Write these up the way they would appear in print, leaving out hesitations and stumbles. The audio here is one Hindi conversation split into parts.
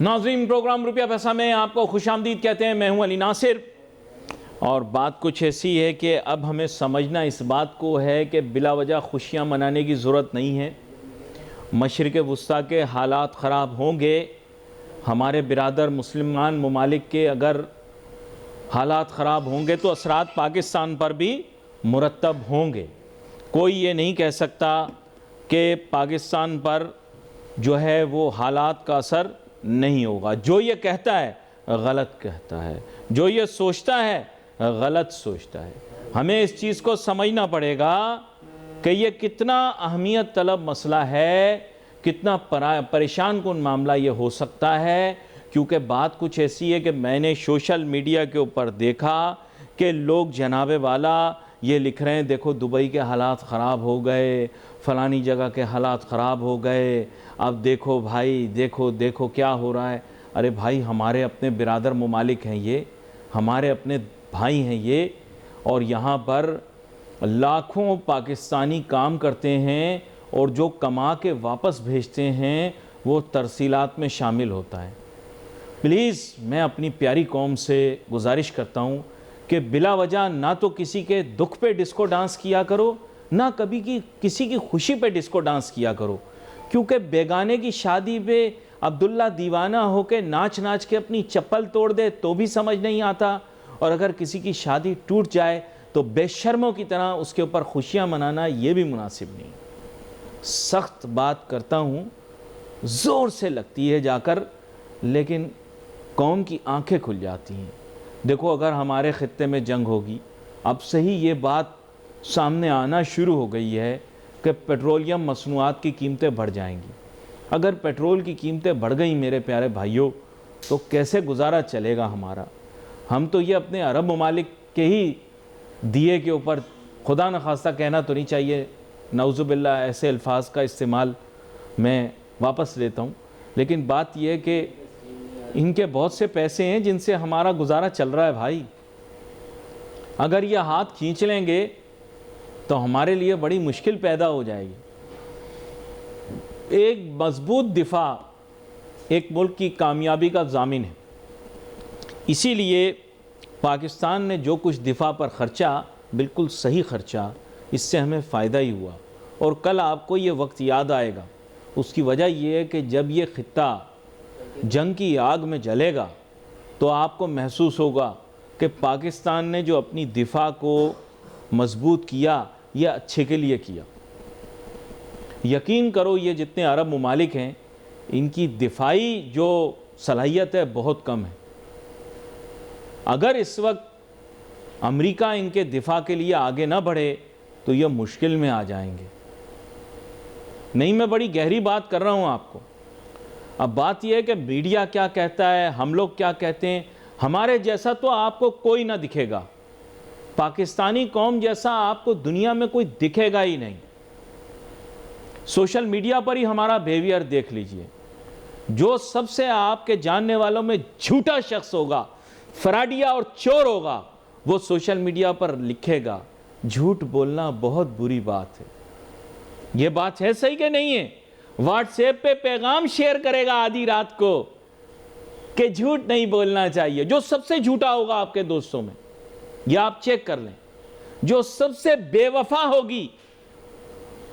नाज़रीन, प्रोग्राम रुपया पैसा में आपको खुशामदीद कहते हैं। मैं हूं अली नासिर और बात कुछ ऐसी है कि अब हमें समझना इस बात को है कि बिला वजह खुशियाँ मनाने की ज़रूरत नहीं है। मशरिक़ वुस्ता के हालात ख़राब होंगे, हमारे बिरादर मुसलमान ममालिक के अगर हालात ख़राब होंगे तो असरात पाकिस्तान पर भी मुरतब होंगे। कोई ये नहीं कह सकता कि पाकिस्तान पर जो है वो हालात का असर नहीं होगा। जो ये कहता है गलत कहता है, जो ये सोचता है गलत सोचता है। हमें इस चीज़ को समझना पड़ेगा कि ये कितना अहमियत तलब मसला है, कितना परेशान कुन मामला ये हो सकता है। क्योंकि बात कुछ ऐसी है कि मैंने सोशल मीडिया के ऊपर देखा कि लोग जनाबे वाला ये लिख रहे हैं, देखो दुबई के हालात ख़राब हो गए, फ़लानी जगह के हालात ख़राब हो गए, अब देखो भाई, देखो देखो क्या हो रहा है। अरे भाई, हमारे अपने बिरादर ममालिक हैं ये, हमारे अपने भाई हैं ये, और यहाँ पर लाखों पाकिस्तानी काम करते हैं और जो कमा के वापस भेजते हैं वो तरसीलात में शामिल होता है। प्लीज़ मैं अपनी प्यारी कौम से गुजारिश करता हूँ कि बिला वजह ना तो किसी के दुख पे डिस्को डांस किया करो, ना कभी किसी की खुशी पे डिस्को डांस किया करो। क्योंकि बेगाने की शादी पे अब्दुल्ला दीवाना होके नाच नाच के अपनी चप्पल तोड़ दे तो भी समझ नहीं आता, और अगर किसी की शादी टूट जाए तो बेशर्मों की तरह उसके ऊपर खुशियाँ मनाना ये भी मुनासिब नहीं। सख्त बात करता हूँ, ज़ोर से लगती है जाकर, लेकिन कौम की आंखें खुल जाती हैं। देखो, अगर हमारे ख़ित्ते में जंग होगी, अब से ही ये बात सामने आना शुरू हो गई है कि पेट्रोलियम मसनूआत की कीमतें बढ़ जाएंगी। अगर पेट्रोल की कीमतें बढ़ गई मेरे प्यारे भाइयों, तो कैसे गुजारा चलेगा हमारा। हम तो ये अपने अरब ममालिक के ही दिए के ऊपर, खुदा न खास्ता कहना तो नहीं चाहिए, नऊज़ुबिल्लाह ऐसे अल्फाज का इस्तेमाल मैं वापस लेता हूँ, लेकिन बात यह है कि इनके बहुत से पैसे हैं जिनसे हमारा गुजारा चल रहा है भाई। अगर ये हाथ खींच लेंगे तो हमारे लिए बड़ी मुश्किल पैदा हो जाएगी। एक मजबूत दिफा एक मुल्क की कामयाबी का ज़ामिन है। इसीलिए पाकिस्तान ने जो कुछ दिफा पर ख़र्चा, बिल्कुल सही ख़र्चा, इससे हमें फ़ायदा ही हुआ। और कल आपको ये वक्त याद आएगा। उसकी वजह यह है कि जब ये ख़ित्ता जंग की आग में जलेगा तो आपको महसूस होगा कि पाकिस्तान ने जो अपनी दिफा को मजबूत किया, यह अच्छे के लिए किया। यकीन करो, ये जितने अरब ममालिक हैं, इनकी दिफाई जो सलाहियत है बहुत कम है। अगर इस वक्त अमेरिका इनके दिफा के लिए आगे ना बढ़े तो यह मुश्किल में आ जाएंगे। नहीं, मैं बड़ी गहरी बात कर रहा हूँ आपको। अब बात यह है कि मीडिया क्या कहता है, हम लोग क्या कहते हैं, हमारे जैसा तो आपको कोई ना दिखेगा। पाकिस्तानी कौम जैसा आपको दुनिया में कोई दिखेगा ही नहीं। सोशल मीडिया पर ही हमारा बिहेवियर देख लीजिए। जो सबसे आपके जानने वालों में झूठा शख्स होगा, फराडिया और चोर होगा, वो सोशल मीडिया पर लिखेगा झूठ बोलना बहुत बुरी बात है। ये बात है सही कि नहीं है? व्हाट्सएप पे पैगाम शेयर करेगा आधी रात को कि झूठ नहीं बोलना चाहिए। जो सबसे झूठा होगा आपके दोस्तों में, यह आप चेक कर लें, जो सबसे बेवफा होगी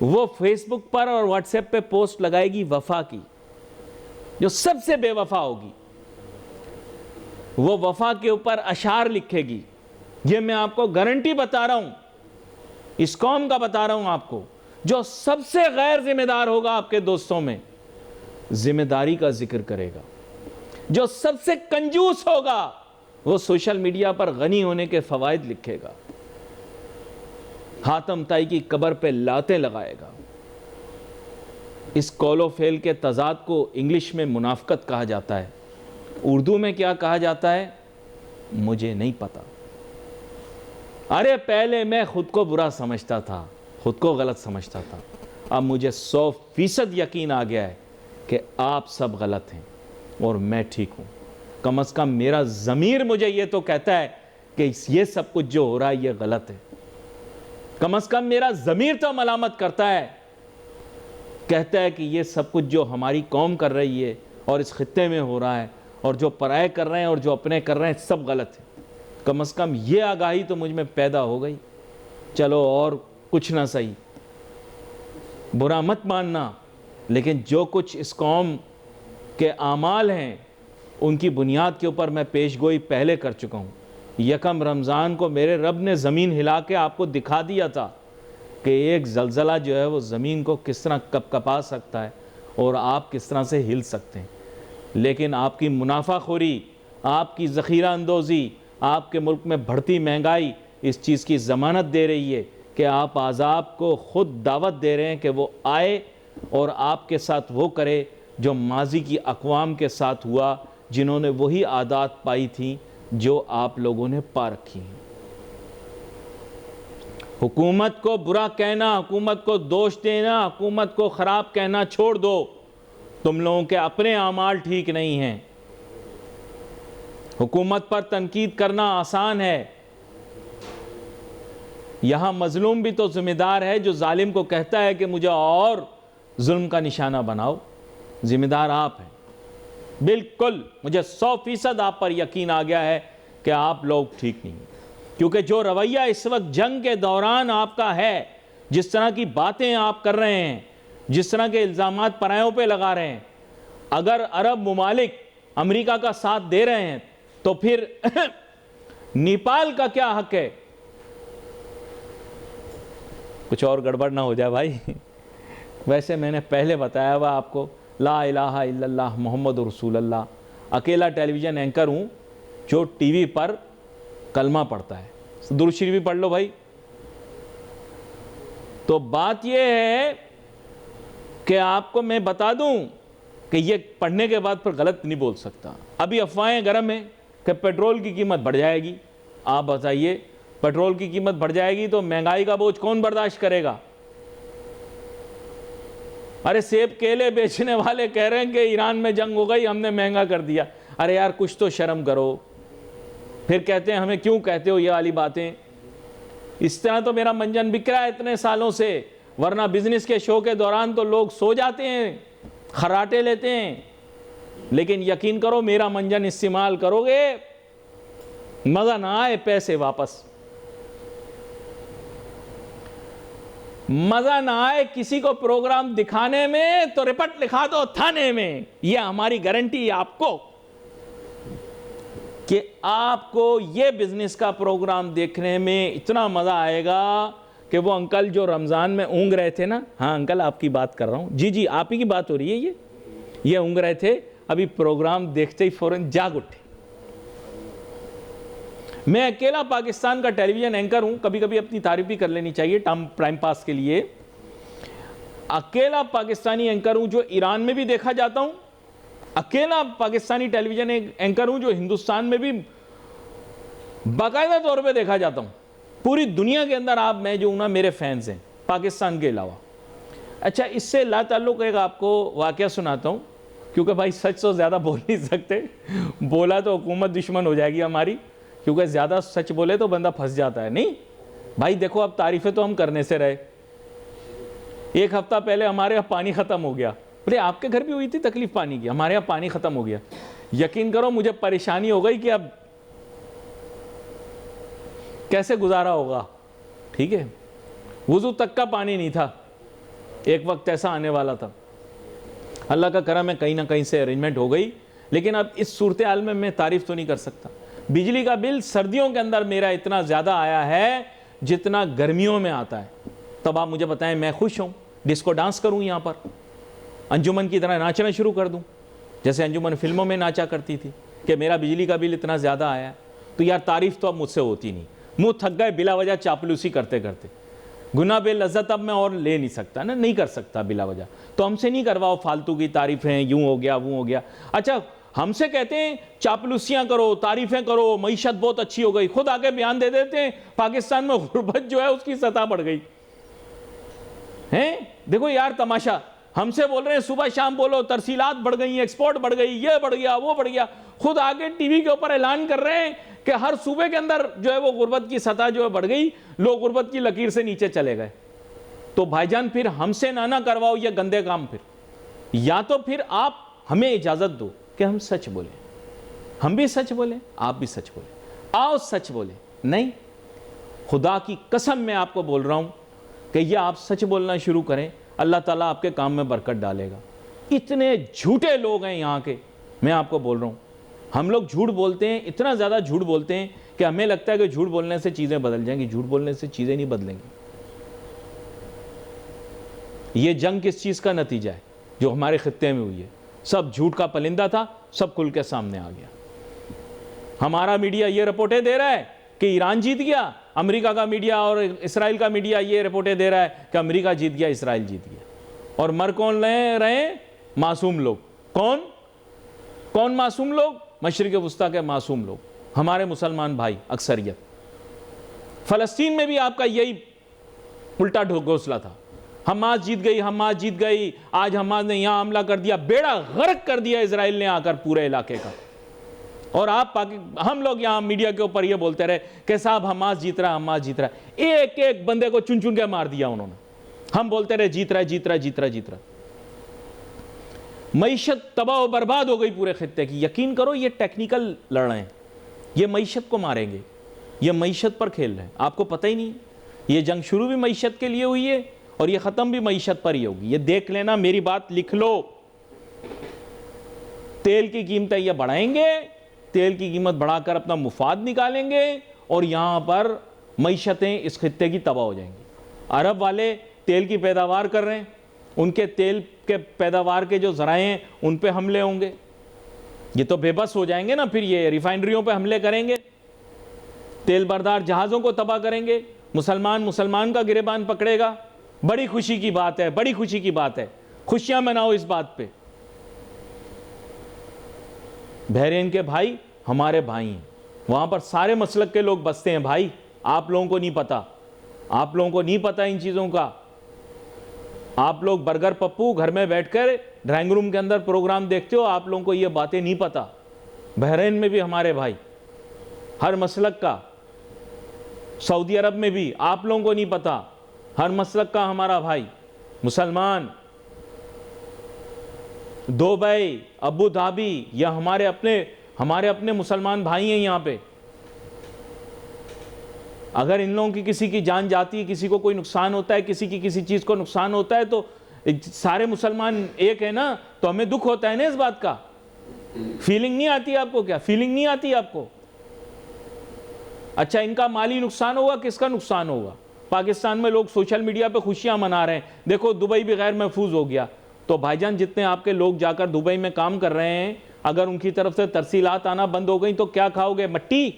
वो फेसबुक पर और व्हाट्सएप पे पोस्ट लगाएगी वफा की। जो सबसे बेवफा होगी वो वफा के ऊपर अशार लिखेगी। ये मैं आपको गारंटी बता रहा हूं, इस कौम का बता रहा हूं आपको। जो सबसे गैर जिम्मेदार होगा आपके दोस्तों में, जिम्मेदारी का जिक्र करेगा। जो सबसे कंजूस होगा वो सोशल मीडिया पर गनी होने के फवायद लिखेगा। हातम ताई की कब्र पे लातें लगाएगा। इस कौलो फेल के तजाद को इंग्लिश में मुनाफकत कहा जाता है। उर्दू में क्या कहा जाता है मुझे नहीं पता। अरे पहले मैं खुद को बुरा समझता था, खुद को गलत समझता था। अब मुझे 100% यकीन आ गया है कि आप सब गलत हैं और मैं ठीक हूँ। कम से कम मेरा ज़मीर मुझे ये तो कहता है कि ये सब कुछ जो हो रहा है ये गलत है। कम से कम मेरा ज़मीर तो मलामत करता है, कहता है कि ये सब कुछ जो हमारी कौम कर रही है और इस खित्ते में हो रहा है, और जो पराये कर रहे हैं और जो अपने कर रहे हैं, सब गलत है। कम से कम ये आगाही तो मुझ में पैदा हो गई। चलो और कुछ ना सही, बुरा मत मानना, लेकिन जो कुछ इस कौम के आमाल हैं उनकी बुनियाद के ऊपर मैं पेशगोई पहले कर चुका हूँ। यकम रमज़ान को मेरे रब ने ज़मीन हिला के आपको दिखा दिया था कि एक ज़लज़ला जो है वो ज़मीन को किस तरह कपकपा सकता है और आप किस तरह से हिल सकते हैं। लेकिन आपकी मुनाफाखोरी, आपकी ज़ख़ीरा अंदोज़ी, आपके मुल्क में बढ़ती महंगाई इस चीज़ की ज़मानत दे रही है कि आप आज़ाब को ख़ुद दावत दे रहे हैं कि वो आए और आपके साथ वो करे जो माजी की अक़वाम के साथ हुआ, जिन्होंने वही आदत पाई थी जो आप लोगों ने पा रखी हैं। हुकूमत को बुरा कहना, हुकूमत को दोष देना, हुकूमत को ख़राब कहना छोड़ दो। तुम लोगों के अपने आमाल ठीक नहीं हैं। हुकूमत पर तनकीद करना आसान है, यहां मजलूम भी तो जिम्मेदार है जो जालिम को कहता है कि मुझे और जुल्म का निशाना बनाओ। जिम्मेदार आप हैं। बिल्कुल, मुझे 100% आप पर यकीन आ गया है कि आप लोग ठीक नहीं हैं, क्योंकि जो रवैया इस वक्त जंग के दौरान आपका है, जिस तरह की बातें आप कर रहे हैं, जिस तरह के इल्ज़ामात परायों पे लगा रहे हैं, अगर अरब ममालिक अमेरिका का साथ दे रहे हैं तो फिर नेपाल का क्या हक है? कुछ और गड़बड़ ना हो जाए भाई। वैसे मैंने पहले बताया हुआ आपको, ला इलाहा इल्लल्लाह मोहम्मद रसूलुल्लाह, अकेला टेलीविज़न एंकर हूँ जो टीवी पर कलमा पढ़ता है। दुरूद शरीफ भी पढ़ लो भाई। तो बात यह है कि आपको मैं बता दूं कि ये पढ़ने के बाद फिर गलत नहीं बोल सकता। अभी अफवाहें गर्म हैं कि पेट्रोल की कीमत बढ़ जाएगी। आप बताइए, पेट्रोल की कीमत बढ़ जाएगी तो महंगाई का बोझ कौन बर्दाश्त करेगा? अरे सेब केले बेचने वाले कह रहे हैं कि ईरान में जंग हो गई, हमने महंगा कर दिया। अरे यार कुछ तो शर्म करो। फिर कहते हैं हमें क्यों कहते हो ये वाली बातें। इस तरह तो मेरा मंजन बिक रहा है इतने सालों से, वरना बिजनेस के शो के दौरान तो लोग सो जाते हैं, खर्राटे लेते हैं। लेकिन यकीन करो, मेरा मंजन इस्तेमाल करोगे, मजा ना आए पैसे वापस, मजा ना आए किसी को प्रोग्राम दिखाने में तो रिपोर्ट लिखा दो थाने में। यह हमारी गारंटी आपको कि आपको ये बिजनेस का प्रोग्राम देखने में इतना मजा आएगा कि वो अंकल जो रमजान में ऊँग रहे थे ना, हाँ अंकल आपकी बात कर रहा हूं, जी जी आप ही की बात हो रही है, ये ऊँग रहे थे, अभी प्रोग्राम देखते ही फौरन जाग उठे। मैं अकेला पाकिस्तान का टेलीविजन एंकर हूं, कभी कभी अपनी तारीफ भी कर लेनी चाहिए टाइम पास के लिए। अकेला पाकिस्तानी एंकर हूं जो ईरान में भी देखा जाता हूं, अकेला पाकिस्तानी टेलीविजन एंकर हूं जो हिंदुस्तान में भी बाकायदा तौर पे देखा जाता हूं। पूरी दुनिया के अंदर आप मैं जो हूं ना, मेरे फैंस हैं पाकिस्तान के अलावा। अच्छा, इससे ला ताल्लुक एक आपको वाकया सुनाता हूं, क्योंकि भाई सच तो ज़्यादा बोल नहीं सकते, बोला तो हुकूमत दुश्मन हो जाएगी हमारी, क्योंकि ज़्यादा सच बोले तो बंदा फंस जाता है। नहीं भाई देखो, अब तारीफ़ें तो हम करने से रहे। एक हफ्ता पहले हमारे यहाँ पानी ख़त्म हो गया। बोले आपके घर भी हुई थी तकलीफ पानी की? हमारे यहाँ पानी ख़त्म हो गया। यकीन करो मुझे परेशानी हो गई कि अब कैसे गुजारा होगा। ठीक है, वुज़ू तक का पानी नहीं था, एक वक्त ऐसा आने वाला था। अल्लाह का करम है, कहीं ना कहीं से अरेंजमेंट हो गई। लेकिन अब इस सूरत हाल में मैं तारीफ़ तो नहीं कर सकता। बिजली का बिल सर्दियों के अंदर मेरा इतना ज़्यादा आया है जितना गर्मियों में आता है। तब आप मुझे बताएं, मैं खुश हूँ, डिस्को डांस करूँ यहाँ पर, अंजुमन की तरह नाचना शुरू कर दूँ जैसे अंजुमन फिल्मों में नाचा करती थी कि मेरा बिजली का बिल इतना ज़्यादा आया। तो यार तारीफ़ तो अब मुझसे होती नहीं, मुँह थक गए बिला वजह चापलूसी करते करते। गुना बे लज्जत अब मैं और ले नहीं सकता ना, नहीं कर सकता बिला वजह। तो हमसे नहीं करवाओ फालतू की तारीफ़ें, यूँ हो गया वो हो गया। अच्छा, हमसे कहते हैं चापलूसियाँ करो, तारीफ़ें करो, मईशत बहुत अच्छी हो गई, खुद आके बयान दे देते हैं पाकिस्तान में गुर्बत जो है उसकी सतह बढ़ गई है। देखो यार तमाशा, हमसे बोल रहे हैं सुबह शाम बोलो तरसीलात बढ़ गई, एक्सपोर्ट बढ़ गई, ये बढ़ गया वो बढ़ गया। खुद आगे टीवी के ऊपर ऐलान कर रहे हैं कि हर सूबे के अंदर जो है वो गुर्बत की सतह जो है बढ़ गई, लोग गुर्बत की लकीर से नीचे चले गए। तो भाईजान फिर हमसे ना करवाओ ये गंदे काम। फिर या तो फिर आप हमें इजाज़त दो कि हम सच बोलें, हम भी सच बोलें, आप भी सच बोलें, आओ सच बोलें। नहीं, खुदा की कसम मैं आपको बोल रहा हूँ कि ये आप सच बोलना शुरू करें, अल्लाह ताला आपके काम में बरकत डालेगा। इतने झूठे लोग हैं यहाँ के, मैं आपको बोल रहा हूँ। हम लोग झूठ बोलते हैं, इतना ज़्यादा झूठ बोलते हैं कि हमें लगता है कि झूठ बोलने से चीज़ें बदल जाएंगी। झूठ बोलने से चीज़ें नहीं बदलेंगी। ये जंग किस चीज़ का नतीजा है जो हमारे खित्ते में हुई है? सब झूठ का परिंदा था, सब खुल के सामने आ गया। हमारा मीडिया ये रिपोर्टें दे रहा है कि ईरान जीत गया, अमेरिका का मीडिया और इसराइल का मीडिया ये रिपोर्टें दे रहा है कि अमेरिका जीत गया, इसराइल जीत गया। और मर कौन रहे? मासूम लोग। कौन मासूम लोग? मशरिक़ वस्ता के मासूम लोग, हमारे मुसलमान भाई, अक्सरियत। फ़लस्तीन में भी आपका यही उल्टा घोंसला था, हमास जीत गई, हमास जीत गई। आज हमास ने यहां हमला कर दिया, बेड़ा गर्क कर दिया इजराइल ने आकर पूरे इलाके का। और आप हम लोग यहां मीडिया के ऊपर ये बोलते रहे कि साहब हमास जीत रहा, हमास जीत रहा। एक एक बंदे को चुन चुन के मार दिया उन्होंने। हम बोलते रहे जीत रहा, जीत रहा, जीत रहा, जीत रहा। मईशत तबाह बर्बाद हो गई पूरे खित्ते की। यकीन करो ये टेक्निकल लड़ रहे हैं, ये मईशत को मारेंगे, ये मईशत पर खेल रहे हैं। आपको पता ही नहीं, ये जंग शुरू भी मईशत के लिए हुई है और ये ख़त्म भी मईशत पर ही होगी। ये देख लेना, मेरी बात लिख लो। तेल की कीमतें ये बढ़ाएंगे, तेल की कीमत बढ़ाकर अपना मुफाद निकालेंगे और यहाँ पर मईशतें इस खित्ते की तबाह हो जाएंगी। अरब वाले तेल की पैदावार कर रहे हैं, उनके तेल के पैदावार के जो ज़राए हैं उन पे हमले होंगे। ये तो बेबस हो जाएंगे ना, फिर ये रिफाइनरियों पे हमले करेंगे, तेल बरदार जहाज़ों को तबाह करेंगे, मुसलमान का गिरेबान पकड़ेगा। बड़ी खुशी की बात है, बड़ी खुशी की बात है, खुशियां मनाओ इस बात पे। बहरीन के भाई हमारे भाई हैं, वहां पर सारे मसलक के लोग बसते हैं भाई। आप लोगों को नहीं पता, आप लोगों को नहीं पता इन चीज़ों का। आप लोग बर्गर पप्पू घर में बैठकर ड्राइंग रूम के अंदर प्रोग्राम देखते हो, आप लोगों को ये बातें नहीं पता। बहरीन में भी हमारे भाई, हर मसलक का, सऊदी अरब में भी आप लोगों को नहीं पता, हर मसलक का हमारा भाई मुसलमान, दुबई, अबू धाबी, या हमारे अपने मुसलमान भाई हैं यहाँ पे। अगर इन लोगों की किसी की जान जाती है, किसी को कोई नुकसान होता है, किसी की किसी चीज़ को नुकसान होता है, तो सारे मुसलमान एक है ना, तो हमें दुख होता है ना इस बात का। फीलिंग नहीं आती आपको? क्या फीलिंग नहीं आती आपको? अच्छा, इनका माली नुकसान होगा, किसका नुकसान होगा? पाकिस्तान में लोग सोशल मीडिया पे खुशियां मना रहे हैं, देखो दुबई भी गैर महफूज हो गया। तो भाईजान, जितने आपके लोग जाकर दुबई में काम कर रहे हैं, अगर उनकी तरफ से तरसीलात आना बंद हो गई तो क्या खाओगे? मट्टी?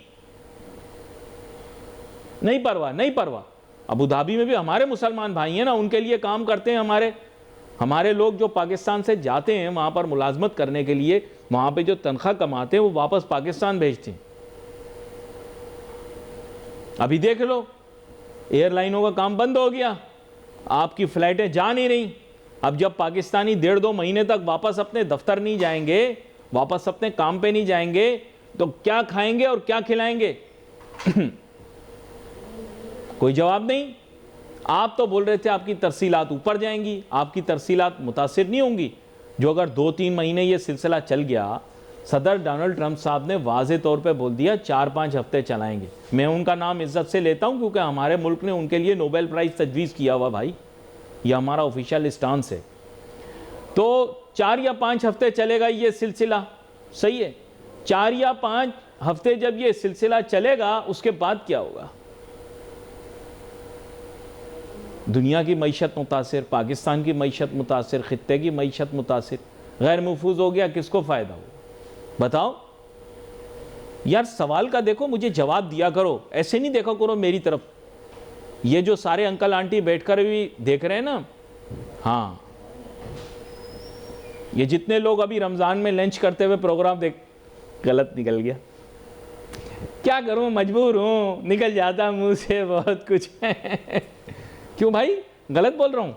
नहीं परवाह, नहीं परवाह। अबू धाबी में भी हमारे मुसलमान भाई हैं ना, उनके लिए काम करते हैं हमारे लोग जो पाकिस्तान से जाते हैं वहां पर मुलाजमत करने के लिए, वहां पे जो तनख्वाह कमाते हैं वो वापस पाकिस्तान भेजते हैं। अभी देख लो, एयरलाइनों का काम बंद हो गया, आपकी फ्लाइटें जा नहीं रही। अब जब पाकिस्तानी 1.5-2 महीने तक वापस अपने दफ्तर नहीं जाएंगे, वापस अपने काम पे नहीं जाएंगे, तो क्या खाएंगे और क्या खिलाएंगे? कोई जवाब नहीं। आप तो बोल रहे थे आपकी तरसीलात ऊपर जाएंगी, आपकी तरसीलात मुतासिर नहीं होंगी। जो अगर 2-3 महीने ये सिलसिला चल गया, सदर डोनाल्ड ट्रंप साहब ने वाज़े तौर पे बोल दिया 4-5 हफ्ते चलाएंगे। मैं उनका नाम इज्जत से लेता हूं क्योंकि हमारे मुल्क ने उनके लिए नोबेल प्राइज़ तजवीज़ किया हुआ भाई, ये हमारा ऑफिशियल स्टांस है। तो 4 या 5 हफ्ते चलेगा ये सिलसिला, सही है। 4 या 5 हफ्ते जब ये सिलसिला चलेगा, उसके बाद क्या होगा? दुनिया की मईशत मुतासिर, पाकिस्तान की मईशत मुतासिर, खित्ते की मईशत मुतासिर, गैर महफूज हो गया, किसको फ़ायदा हो? बताओ यार। सवाल का देखो, मुझे जवाब दिया करो, ऐसे नहीं देखा करो मेरी तरफ। ये जो सारे अंकल आंटी बैठकर भी देख रहे हैं ना, हाँ, ये जितने लोग अभी रमज़ान में लंच करते हुए प्रोग्राम देख, गलत निकल गया, क्या करूं, मजबूर हूं, निकल जाता मुंह से बहुत कुछ। क्यों भाई, गलत बोल रहा हूं?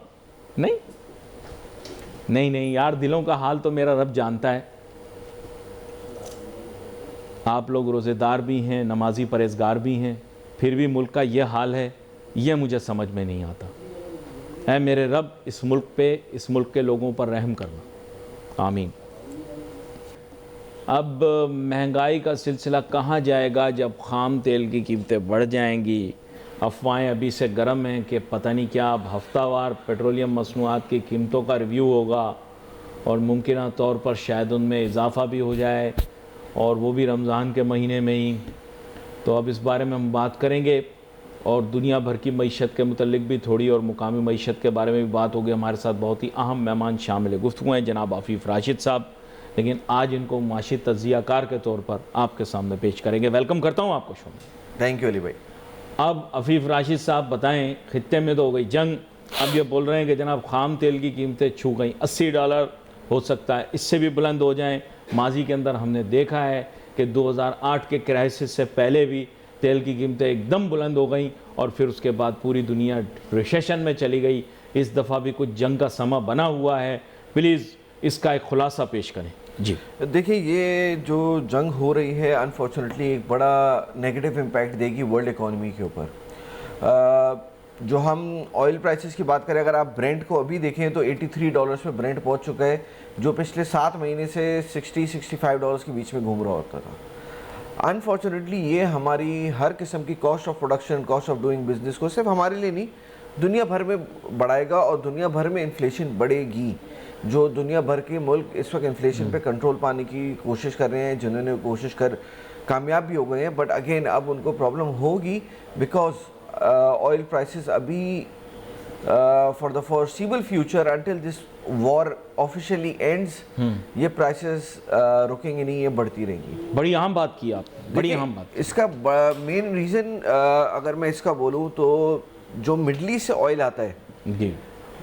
नहीं यार, दिलों का हाल तो मेरा रब जानता है। आप लोग रोज़ेदार भी हैं, नमाजी परहेज़गार भी हैं, फिर भी मुल्क का ये हाल है, ये मुझे समझ में नहीं आता। ऐ मेरे रब, इस मुल्क पे, इस मुल्क के लोगों पर रहम करना, आमीन। अब महंगाई का सिलसिला कहाँ जाएगा जब ख़ाम तेल की कीमतें बढ़ जाएंगी। अफवाहें अभी से गर्म हैं कि पता नहीं क्या अब हफ्तावार पेट्रोलियम मसनूआत की कीमतों का रिव्यू होगा और मुमकिन तौर पर शायद उनमें इजाफ़ा भी हो जाए, और वो भी रमज़ान के महीने में ही। तो अब इस बारे में हम बात करेंगे, और दुनिया भर की मईशत के मुतल्लिक भी थोड़ी, और मुकामी मईशत के बारे में भी बात होगी। हमारे साथ बहुत ही अहम मेहमान शामिल गुफ्तगू हैं जनाब आफ़िफ़ राशिद साहब, लेकिन आज इनको माशी तज्ज़ियाकार के तौर पर आपके सामने पेश करेंगे। वेलकम करता हूँ आपको शो में। थैंक यू अली भाई। अब आफ़िफ़ राशिद साहब बताएं, खित्ते में तो हो गई जंग, अब ये बोल रहे हैं कि जनाब ख़ाम तेल की कीमतें छू गई, $80 हो सकता है, इससे भी बुलंद हो जाएं। माजी के अंदर हमने देखा है कि 2008 के क्राइसिस से पहले भी तेल की कीमतें एकदम बुलंद हो गई, और फिर उसके बाद पूरी दुनिया रिसेशन में चली गई। इस दफ़ा भी कुछ जंग का समा बना हुआ है, प्लीज़ इसका एक खुलासा पेश करें। जी देखिए, ये जो जंग हो रही है अनफॉर्चुनेटली एक बड़ा नेगेटिव इम्पैक्ट देगी वर्ल्ड इकोनॉमी के ऊपर। जो हम ऑयल प्राइसेस की बात करें, अगर आप ब्रेंट को अभी देखें तो $83 पे ब्रेंट पहुंच चुका है, जो पिछले 7 महीने से $60-65 के बीच में घूम रहा होता था। अनफॉर्चुनेटली ये हमारी हर किस्म की cost of production, cost of doing business को सिर्फ हमारे लिए नहीं दुनिया भर में बढ़ाएगा, और दुनिया भर में इन्फ्लेशन बढ़ेगी। जो दुनिया भर के मुल्क इस वक्त इन्फ्लेशन पे कंट्रोल पाने की कोशिश कर रहे हैं, जिन्होंने कोशिश कर कामयाब भी हो गए हैं, बट अगेन अब उनको प्रॉब्लम होगी बिकॉज ऑयल प्राइसेस अभी for the foreseeable future until this war officially ends ये प्राइसेस रुकेंगे नहीं, ये बढ़ती रहेंगी। बड़ी अहम बात की आप, बड़ी अहम बात। इसका मेन रीज़न अगर मैं इसका बोलूँ तो जो मिडल ईस्ट से ऑयल आता है जी,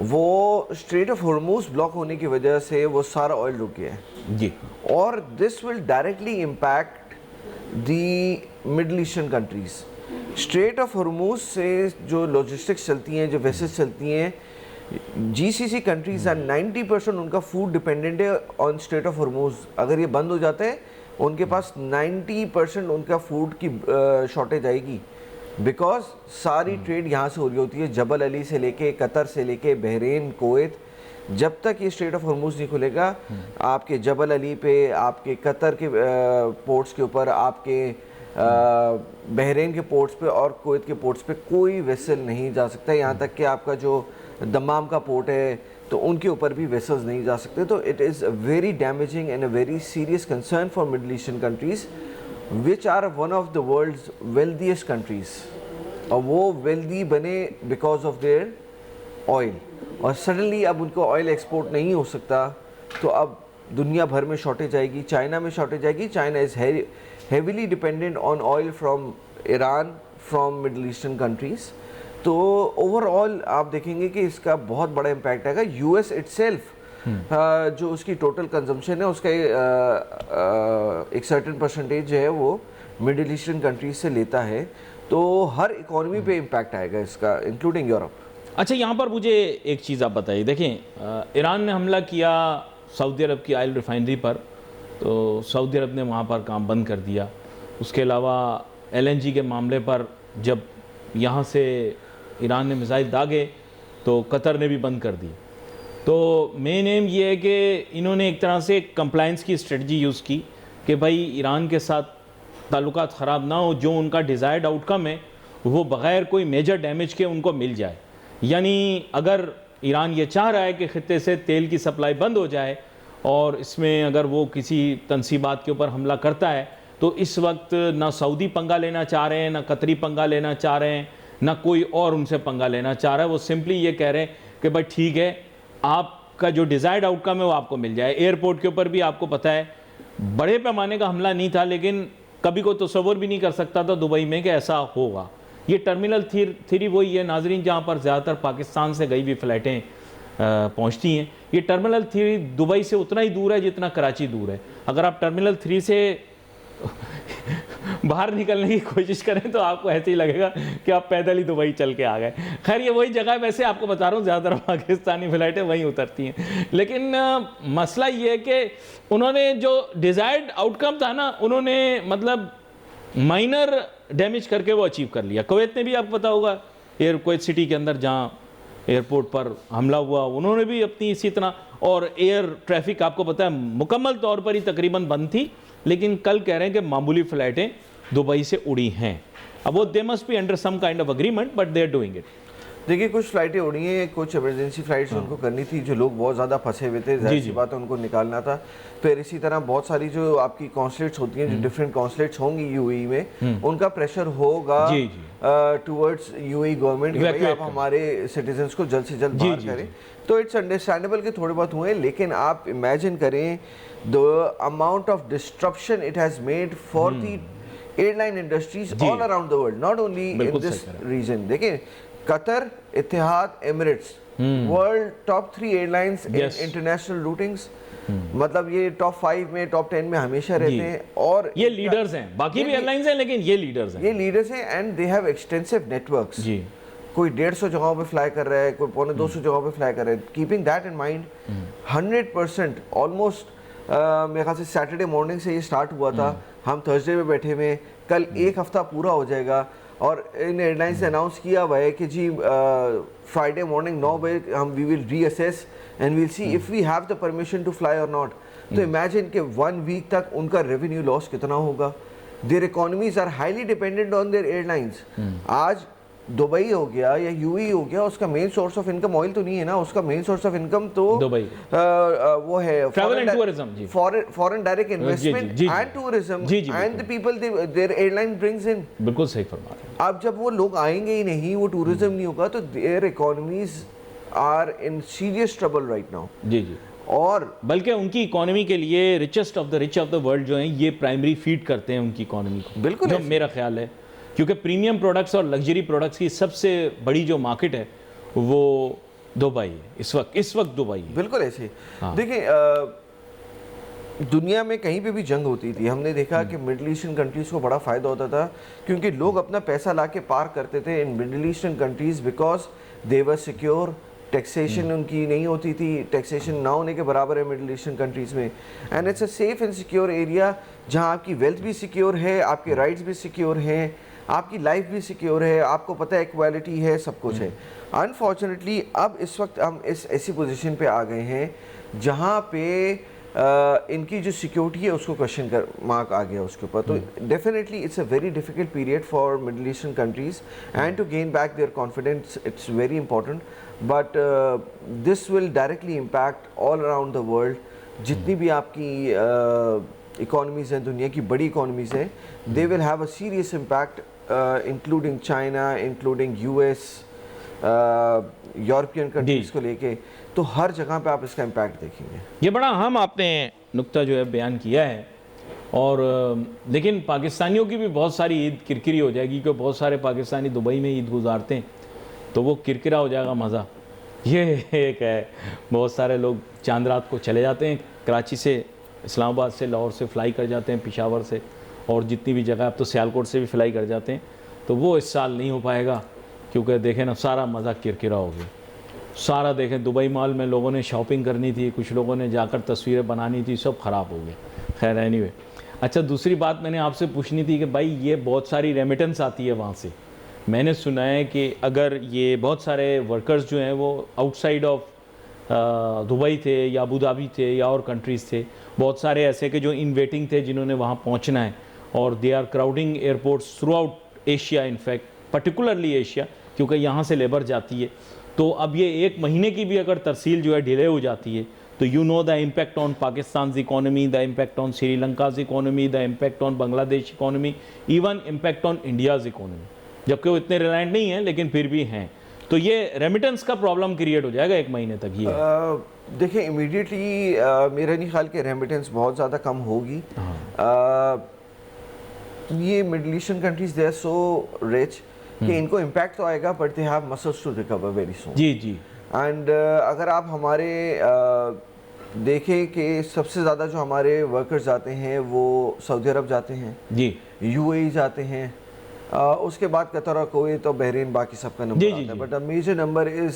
वो स्ट्रेट ऑफ हॉर्मोज ब्लॉक होने की वजह से वो सारा ऑयल रुक गया है जी, और this will directly impact the middle eastern countries. Straight of Hormuz से जो लॉजिस्टिक्स चलती हैं, जो वेसल्स चलती हैं, जीसीसी कंट्रीज आर 90% उनका फूड डिपेंडेंट है ऑन स्ट्रेट ऑफ हॉर्मोज। अगर ये बंद हो जाता है उनके पास 90% उनका फूड की शॉर्टेज आएगी, बिकॉज सारी ट्रेड यहाँ से हो रही होती है, जबल अली से लेके, कतर से लेके, बहरीन, कुवैत। जब तक ये स्ट्रेट ऑफ हॉर्मोज नहीं खुलेगा, आपके जबल अली पे, आपके कतर के पोर्ट्स के ऊपर, आपके बहरीन के पोर्ट्स पे और कुवैत के पोर्ट्स पे कोई वेसल नहीं जा सकता। यहाँ तक कि आपका जो दमाम का पोर्ट है तो उनके ऊपर भी वेसल्स नहीं जा सकते। तो it is very damaging and a very serious concern for middle eastern countries which are one of the world's wealthiest countries, और वो wealthy बने because of their oil, और suddenly अब उनको ऑयल एक्सपोर्ट नहीं हो सकता, तो अब दुनिया भर में शॉर्टेज आएगी, चाइना में शॉर्टेज आएगी। China is heavily dependent on oil from Iran, from middle eastern countries. तो ओवरऑल आप देखेंगे कि इसका बहुत बड़ा इम्पैक्ट आएगा। यूएस इटसेल्फ जो उसकी टोटल कंजम्पशन है उसका एक सर्टेन परसेंटेज है वो मिडिल ईस्टर्न कंट्रीज से लेता है, तो हर इकोनॉमी पे इम्पैक्ट आएगा इसका, इंक्लूडिंग यूरोप। अच्छा, यहाँ पर मुझे एक चीज़ आप बताइए। देखें, ईरान ने हमला किया सऊदी अरब की ऑयल रिफाइनरी पर, तो सऊदी अरब ने वहाँ पर काम बंद कर दिया। उसके अलावा एलएनजी के मामले पर जब यहाँ से ईरान ने मिसाइल दागे तो कतर ने भी बंद कर दी। तो मेन एम ये है कि इन्होंने एक तरह से कंप्लायंस की स्ट्रेटजी यूज़ की कि भाई ईरान के साथ ताल्लुकात ख़राब ना हो, जो उनका डिज़ायर्ड आउटकम है वो बग़ैर कोई मेजर डैमेज के उनको मिल जाए। यानी अगर ईरान ये चाह रहा है कि ख़ित्ते से तेल की सप्लाई बंद हो जाए, और इसमें अगर वो किसी तनसीबात के ऊपर हमला करता है तो इस वक्त ना सऊदी पंगा लेना चाह रहे हैं, ना कतरी पंगा लेना चाह रहे हैं, ना कोई और उनसे पंगा लेना चाह रहा है। वो सिंपली ये कह रहे हैं कि भाई ठीक है, आपका जो डिज़ायर्ड आउटकम है वो आपको मिल जाए। एयरपोर्ट के ऊपर भी आपको पता है बड़े पैमाने का हमला नहीं था, लेकिन कभी कोई तस्वर भी नहीं कर सकता था दुबई में कि ऐसा होगा। ये टर्मिनल थ्री वही है नाजरीन, जहाँ पर ज़्यादातर पाकिस्तान से गई हुई फ़्लाइटें पहुँचती हैं। ये टर्मिनल 3 दुबई से उतना ही दूर है जितना कराची दूर है। अगर आप टर्मिनल 3 से बाहर निकलने की कोशिश करें तो आपको ऐसे ही लगेगा कि आप पैदल ही दुबई चल के आ गए। खैर, ये वही जगह है, वैसे आपको बता रहा हूँ ज़्यादातर पाकिस्तानी फ़्लाइटें वहीं उतरती हैं। लेकिन मसला ये है कि उन्होंने जो डिज़ायर्ड आउटकम था ना, उन्होंने मतलब माइनर डैमेज करके वो अचीव कर लिया। कुवैत ने भी आपको पता होगा, कुवैत सिटी के अंदर जहाँ एयरपोर्ट पर हमला हुआ, उन्होंने भी अपनी इसी तरह, और एयर ट्रैफिक आपको पता है मुकम्मल तौर पर ही तकरीबन बंद थी, लेकिन कल कह रहे हैं कि मामूली फ़्लाइटें दुबई से उड़ी हैं। अब वो they must be under some kind of agreement, but they are doing it. देखिए कुछ फ्लाइटें उड़ी हैं, कुछ इमरजेंसी फ्लाइट्स उनको करनी थी, जो लोग बहुत ज़्यादा फंसे हुए थे, जाहिर सी बात है उनको निकालना था। फिर इसी तरह बहुत सारी जो आपकी कॉन्सुलेट्स होती हैं, जो डिफरेंट कॉन्सुलेट्स होंगी यूएई में, उनका प्रेशर होगा टुवर्ड्स यूएई गवर्नमेंट कि भाई आप हमारे सिटीजन्स को जल्द से जल्द बाहर करें। तो इट्स अंडरस्टैंडेबल कि थोड़े बहुत हुए, लेकिन आप इमेजिन करें the amount of disruption it has made for the airline industries all around the world, not only in this region. देखिए Qatar, Etihad, Emirates, world top 3 airlines in international routings, मतलब ये टॉप 5 में, टॉप 10 में हमेशा रहते हैं। और ये लीडर्स हैं, बाकी भी एयरलाइंस हैं लेकिन ये लीडर्स हैं। ये लीडर्स हैं and they have extensive networks. जी, कोई 150 जगहों पे फ्लाई कर रहा है, कोई 250 जगहों पे फ्लाई कर रहा है। Keeping that in mind, 100% almost मेरे ख्याल से सैटरडे मॉर्निंग से ये स्टार्ट हुआ था, हम थर्सडे पे बैठे हुए, कल एक हफ्ता पूरा हो जाएगा और इन एयरलाइंस ने अनाउंस किया हुआ है कि जी फ्राइडे मॉर्निंग 9 बजे हम we will reassess and we'll see if we have the permission to fly और नॉट। तो इमेजिन कि 1 वीक तक उनका रेवेन्यू लॉस कितना होगा। Their economies are highly dependent on their airlines. आज दुबई हो गया या यूएई हो गया, उसका main source of income oil तो नहीं है ना, उसका मेन सोर्स ऑफ इनकम तो दुबई वो है ट्रैवल एंड टूरिज्म, जी, foreign direct investment and tourism and the people their airline brings in. बिल्कुल सही फरमा रहे हैं। अब जब वो लोग आएंगे ही नहीं, वो टूरिज्म नहीं होगा, तो their economies are in serious trouble right now. जी जी, और बल्कि उनकी इकोनॉमी के लिए richest of the rich of the world जो हैं ये प्राइमरी फीड करते हैं उनकी इकोनॉमी को, बिल्कुल जो मेरा ख्याल है, क्योंकि प्रीमियम प्रोडक्ट्स और लग्जरी प्रोडक्ट्स की सबसे बड़ी जो मार्केट है वो दुबई है इस वक्त दुबई है। बिल्कुल ऐसे। देखिए दुनिया में कहीं पे भी जंग होती थी, हमने देखा कि मिडिल ईस्टर्न कंट्रीज़ को बड़ा फ़ायदा होता था, क्योंकि लोग अपना पैसा ला के पार करते थे in Middle Eastern countries because they were secure. Taxation उनकी नहीं होती थी, टैक्सेशन ना होने के बराबर है मिडिल ईस्टर्न कंट्रीज़ में। And it's a safe and secure area जहाँ आपकी वेल्थ भी सिक्योर है, आपके राइट्स भी सिक्योर हैं, आपकी लाइफ भी सिक्योर है, आपको पता है इक्वालिटी है, सब कुछ है। अनफॉर्चुनेटली अब इस वक्त हम इस ऐसी पोजीशन पे आ गए हैं जहाँ पे इनकी जो सिक्योरिटी है उसको क्वेश्चन कर मार्क आ गया उसके ऊपर। तो definitely it's a very difficult period for middle eastern countries and to gain back their confidence it's very important, but this will directly impact all around the world. जितनी भी आपकी इकोनॉमीज़ हैं, दुनिया की बड़ी इकोनॉमीज़ हैं, they will have a serious impact including China, including US, European countries को लेके। तो हर जगह पे आप इसका इम्पैक्ट देखेंगे। ये बड़ा अहम आपने नुक्ता जो है बयान किया है। और लेकिन पाकिस्तानियों की भी बहुत सारी ईद किरकिरी हो जाएगी, क्योंकि बहुत सारे पाकिस्तानी दुबई में ईद गुजारते हैं, तो वो किरकिरा हो जाएगा मज़ा। ये एक है, बहुत सारे लोग चांद रात को चले जाते हैं कराची से, इस्लामाबाद से, लाहौर से फ्लाई कर जाते हैं, पेशावर से, और जितनी भी जगह, अब तो सियालकोट से भी फ्लाई कर जाते हैं। तो वो इस साल नहीं हो पाएगा, क्योंकि देखें ना सारा मज़ा किरकिरा हो गया सारा। देखें दुबई मॉल में लोगों ने शॉपिंग करनी थी, कुछ लोगों ने जाकर तस्वीरें बनानी थी, सब ख़राब हो गया। खैर एनीवे, अच्छा दूसरी बात मैंने आपसे पूछनी थी कि भाई ये बहुत सारी रेमिटेंस आती है वहाँ से। मैंने सुना है कि अगर ये बहुत सारे वर्कर्स जो हैं वो आउटसाइड ऑफ दुबई थे या अबू धाबी थे या और कंट्रीज़ थे, बहुत सारे ऐसे कि जो इन वेटिंग थे जिन्होंने वहाँ पहुँचना है, और they are crowding airports throughout Asia, in fact particularly Asia, क्योंकि यहाँ से लेबर जाती है। तो अब ये 1 महीने की भी अगर तरसील जो है डिले हो जाती है, तो you know the impact on Pakistan economy, the impact on Sri Lanka's economy, the impact on Bangladesh economy, even impact on India's economy, जबकि वो इतने रिलायंट नहीं हैं लेकिन फिर भी हैं। तो ये रेमिटेंस का प्रॉब्लम क्रिएट हो जाएगा 1 महीने तक। ये देखिए इमीडिएटली मेरा नहीं ख्याल कि रेमिटेंस बहुत ज़्यादा कम होगी। ये middle eastern countries they are so rich कि इनको इम्पैक्ट तो आएगा, but they have muscles to recover very soon. जी जी। एंड अगर आप हमारे देखें कि सबसे ज़्यादा जो हमारे वर्कर्स जाते हैं वो सऊदी अरब जाते हैं जी, यूएई जाते हैं, उसके बाद कतर और कुवैत और बहरीन, बाकी सबका नंबर आता है, but the major number is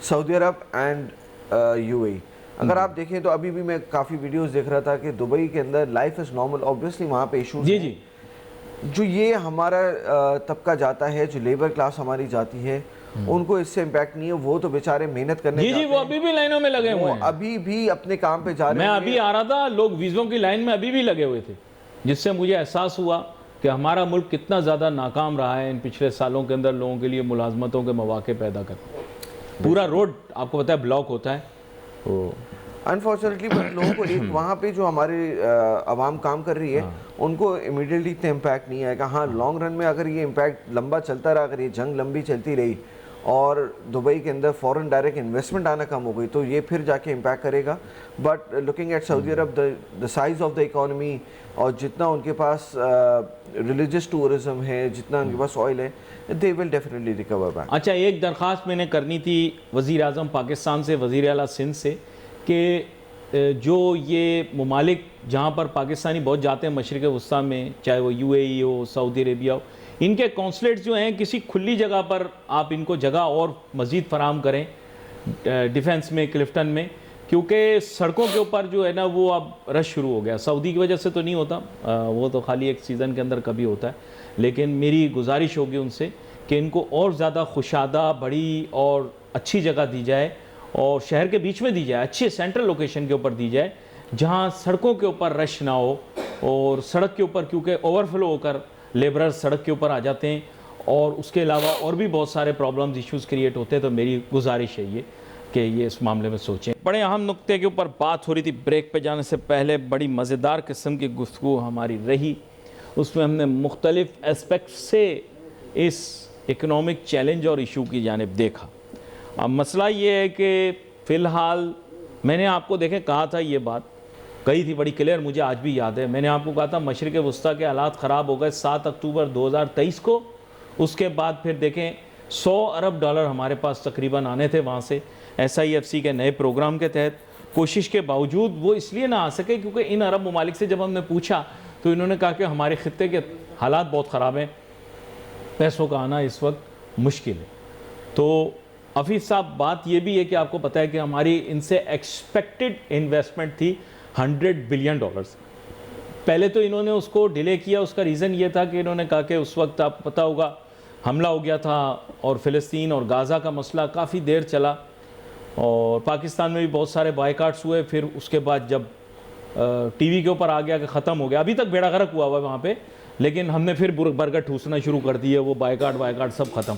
Saudi Arab and UAE. अगर आप देखें तो अभी भी मैं काफ़ी वीडियोस देख रहा था कि दुबई के अंदर लाइफ इज़ नॉर्मल, ऑब्वियसली वहाँ पे इशूज़ जी जी। जो ये हमारा तबका जाता है, जो लेबर क्लास हमारी जाती है, उनको इससे इम्पैक्ट नहीं है। वो तो बेचारे मेहनत करने जी जी, वो अभी भी लाइनों में लगे हुए हैं, अभी भी अपने काम पे जा रहे हैं। मैं अभी आ रहा था, लोग वीज़ों की लाइन में अभी भी लगे हुए थे। जिससे मुझे एहसास हुआ कि हमारा मुल्क कितना ज़्यादा नाकाम रहा है इन पिछले सालों के अंदर लोगों के लिए मुलाजमतों के मौके पैदा कर। पूरा रोड आपको पता है ब्लॉक होता है। तो अनफॉर्चुनेटली बट लोगों को एक वहाँ पे जो हमारे आवाम काम कर रही है उनको इमीडिएटली इतना इम्पैक्ट नहीं आएगा। हाँ, लॉन्ग रन में अगर ये इम्पैक्ट लंबा चलता रहा, अगर ये जंग लंबी चलती रही और दुबई के अंदर फॉरेन डायरेक्ट इन्वेस्टमेंट आना कम हो गई तो ये फिर जाके इम्पैक्ट करेगा। But looking at Saudi Arab, the size of the economy और जितना उनके पास रिलीजियस टूरिज्म है, जितना उनके पास ऑयल है, they will definitely recover back. अच्छा, एक दरख्वास्त मैंने करनी थी वज़ीर आज़म पाकिस्तान से, वज़ीर आला सिंध से, कि जो ये ममालिक जहाँ पर पाकिस्तानी बहुत जाते हैं मशरिक़ वस्ता में, चाहे वो UAE हो, सऊदी अरेबिया हो, इनके कौंसलेट्स जो हैं किसी खुली जगह पर आप इनको जगह और मज़ीद फराहम करें डिफेंस में, क्लिफ्टन में, क्योंकि सड़कों के ऊपर जो है ना वो अब रश शुरू हो गया। सऊदी की वजह से तो नहीं होता, वो तो खाली एक सीज़न के अंदर कभी होता है, लेकिन मेरी गुजारिश होगी उनसे कि इनको और ज़्यादा खुशादा, बड़ी और अच्छी जगह दी जाए और शहर के बीच में दी जाए, अच्छे सेंट्रल लोकेशन के ऊपर दी जाए जहाँ सड़कों के ऊपर रश ना हो। और सड़क के ऊपर क्योंकि ओवरफ्लो होकर लेबरर्स सड़क के ऊपर आ जाते हैं और उसके अलावा और भी बहुत सारे प्रॉब्लम्स, इश्यूज़ क्रिएट होते हैं। तो मेरी गुजारिश है ये कि ये इस मामले में सोचें। बड़े अहम नुक्ते के ऊपर बात हो रही थी। ब्रेक पे जाने से पहले बड़ी मज़ेदार किस्म की गुफ्तगू हमारी रही, उसमें हमने मुख्तलिफ एस्पेक्ट से इस इकनॉमिक चैलेंज और इशू की जानिब देखा। अब मसला ये है कि फ़िलहाल मैंने आपको देखें कहा था, ये बात कही थी बड़ी क्लियर, मुझे आज भी याद है। मैंने आपको कहा था मशरिक़ वस्ता के हालात ख़राब हो गए 7 अक्टूबर 2023 को। उसके बाद फिर देखें 100 अरब डॉलर हमारे पास तकरीबन आने थे वहाँ से SIFC के नए प्रोग्राम के तहत। कोशिश के बावजूद वो इसलिए ना आ सके क्योंकि इन अरब ममालिक से जब हमने पूछा तो इन्होंने कहा कि हमारे ख़ित्ते के हालात बहुत ख़राब हैं, पैसों का आना इस वक्त मुश्किल है। तो हफीज़ साहब, बात ये भी है कि आपको पता है कि हमारी इनसे एक्सपेक्टेड इन्वेस्टमेंट थी $100 बिलियन। पहले तो इन्होंने उसको डिले किया, उसका रीज़न ये था कि इन्होंने कहा कि उस वक्त आपको पता होगा हमला हो गया था और फ़िलिस्तीन और गाज़ा का मसला काफ़ी देर चला और पाकिस्तान में भी बहुत सारे बायकाट्स हुए। फिर उसके बाद जब TV के ऊपर आ गया कि ख़त्म हो गया, अभी तक बेड़ा गर्क हुआ हुआ है वहाँ पे, लेकिन हमने फिर बरगद ठूसना शुरू कर दिए, वो बायकाट सब ख़त्म।